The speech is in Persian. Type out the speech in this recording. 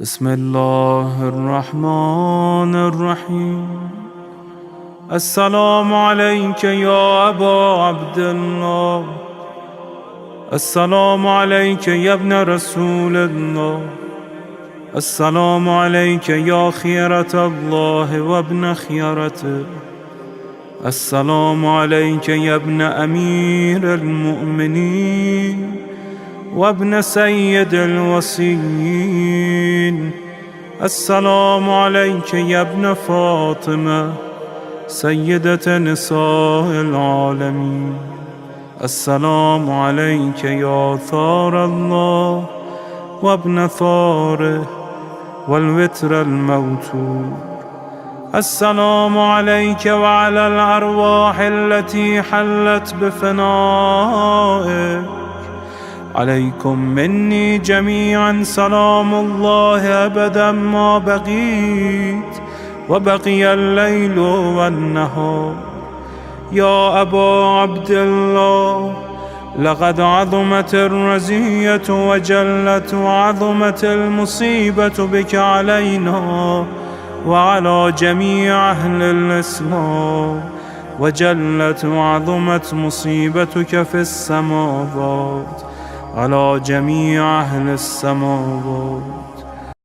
بسم الله الرحمن الرحيم. السلام عليك يا أبا عبد الله، السلام عليك يا ابن رسول الله، السلام عليك يا خيرة الله وابن خيرته، السلام عليك يا ابن أمير المؤمنين وابن سيد الوصيين، السلام عليك يا ابن فاطمة سيدة نساء العالمين، السلام عليك يا ثار الله وابن ثاره والوتر الموتور، السلام عليك وعلى الأرواح التي حلت بفنائك، عليكم مني جميعا سلام الله أبدا ما بقيت وبقي الليل والنهار. يا أبا عبد الله، لقد عظمت الرزية وجلت وعظمت المصيبة بك علينا وعلى جميع أهل الإسلام، وجلت وعظمت مصيبتك في السماوات على جميع أهل السماوات.